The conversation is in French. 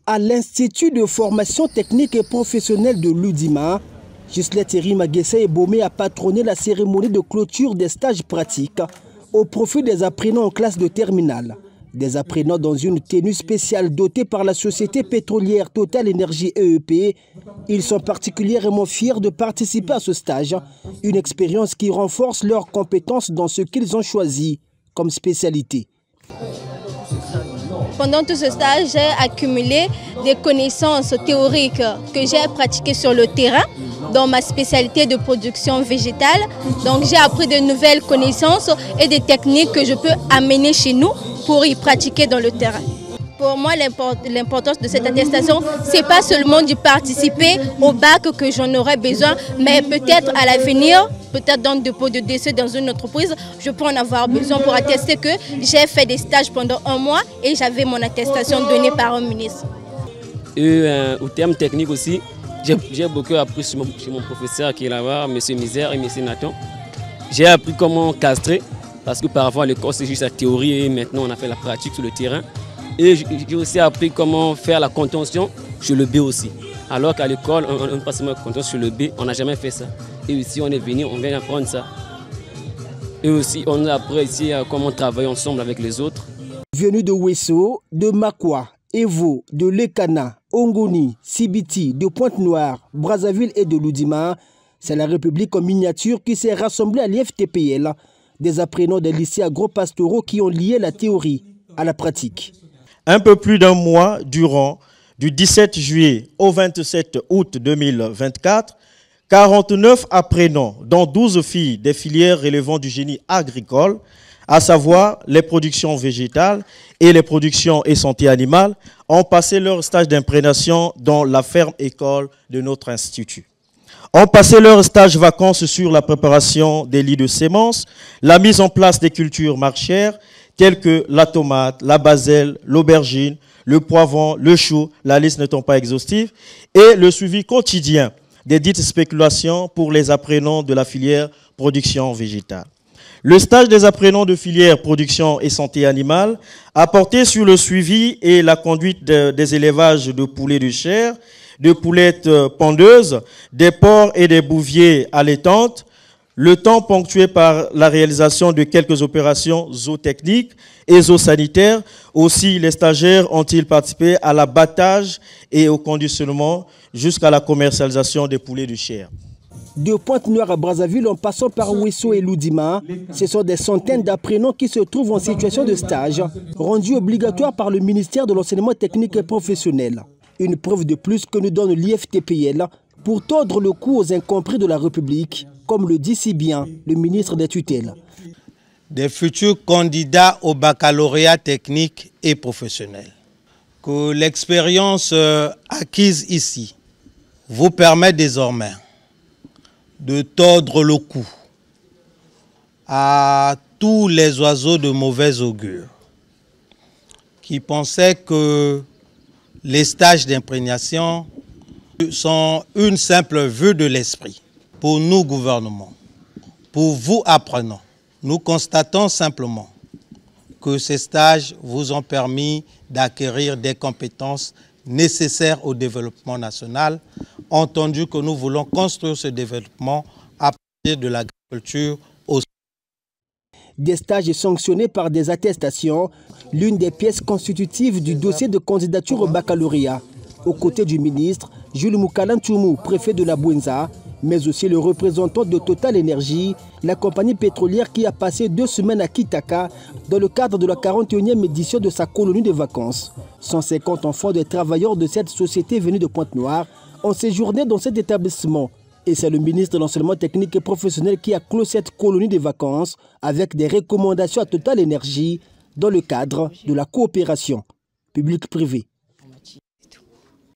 À l'Institut de formation technique et professionnelle de l'Oudima, Gislette Magessa Ebomé a patronné la cérémonie de clôture des stages pratiques au profit des apprenants en classe de terminale. Des apprenants dans une tenue spéciale dotée par la société pétrolière Total Énergie EEP. Ils sont particulièrement fiers de participer à ce stage, une expérience qui renforce leurs compétences dans ce qu'ils ont choisi comme spécialité. Pendant tout ce stage, j'ai accumulé des connaissances théoriques que j'ai pratiquées sur le terrain dans ma spécialité de production végétale. Donc j'ai appris de nouvelles connaissances et des techniques que je peux amener chez nous pour y pratiquer dans le terrain. Pour moi, l'importance de cette attestation, ce n'est pas seulement de participer au bac que j'en aurais besoin, mais peut-être à l'avenir, peut-être dans le dépôt de décès dans une entreprise, je peux en avoir besoin pour attester que j'ai fait des stages pendant 1 mois et j'avais mon attestation donnée par un ministre. Et au terme technique aussi, j'ai beaucoup appris chez mon professeur qui est là-bas, M. Misère et M. Nathan. J'ai appris comment castrer, parce que parfois l'école c'est juste la théorie et maintenant on a fait la pratique sur le terrain. Et j'ai aussi appris comment faire la contention sur le B aussi. Alors qu'à l'école, on passe seulement la contention sur le B, on n'a jamais fait ça. Et ici, on est venu, on vient apprendre ça. Et aussi, on a appris ici comment travailler ensemble avec les autres. Venus de Ouesso, de Makwa, Evo, de Lekana, Ongoni, Sibiti, de Pointe-Noire, Brazzaville et de l'Oudima, c'est la République en miniature qui s'est rassemblée à l'IFTPL, des apprenants des lycées agro-pastoraux qui ont lié la théorie à la pratique. Un peu plus d'un mois durant, du 17 juillet au 27 août 2024, 49 apprenants, dont 12 filles des filières relevant du génie agricole, à savoir les productions végétales et les productions et santé animale, ont passé leur stage d'imprégnation dans la ferme-école de notre institut. Ont passé leur stage vacances sur la préparation des lits de semences, la mise en place des cultures marchères, tels que la tomate, la baselle, l'aubergine, le poivron, le chou, la liste n'étant pas exhaustive, et le suivi quotidien des dites spéculations pour les apprenants de la filière production végétale. Le stage des apprenants de filière production et santé animale a porté sur le suivi et la conduite des élevages de poulets de chair, de poulettes pondeuses, des porcs et des bouviers allaitantes, le temps ponctué par la réalisation de quelques opérations zootechniques et zoosanitaires. Aussi, les stagiaires ont-ils participé à l'abattage et au conditionnement jusqu'à la commercialisation des poulets de chair. De Pointe-Noire à Brazzaville, en passant par Ouesso et l'Oudima, ce sont des centaines d'apprenants qui se trouvent en situation de stage, rendus obligatoires par le ministère de l'Enseignement technique et professionnel. Une preuve de plus que nous donne l'IFTPL pour tordre le cou aux incompris de la République, comme le dit si bien le ministre des tutelles. Des futurs candidats au baccalauréat technique et professionnel. Que l'expérience acquise ici vous permet désormais de tordre le cou à tous les oiseaux de mauvais augure qui pensaient que les stages d'imprégnation sont une simple vue de l'esprit. Pour nous, gouvernement, pour vous, apprenants, nous constatons simplement que ces stages vous ont permis d'acquérir des compétences nécessaires au développement national, entendu que nous voulons construire ce développement à partir de l'agriculture aussi. Des stages sanctionnés par des attestations, l'une des pièces constitutives du dossier de candidature au baccalauréat, aux côtés du ministre Jules Moukalantoumou, préfet de la Bouenza, mais aussi le représentant de Total Énergie, la compagnie pétrolière qui a passé 2 semaines à Kitaka dans le cadre de la 41e édition de sa colonie de vacances. 150 enfants de travailleurs de cette société venus de Pointe-Noire ont séjourné dans cet établissement. Et c'est le ministre de l'Enseignement technique et professionnel qui a clos cette colonie de vacances avec des recommandations à Total Énergie dans le cadre de la coopération publique-privée.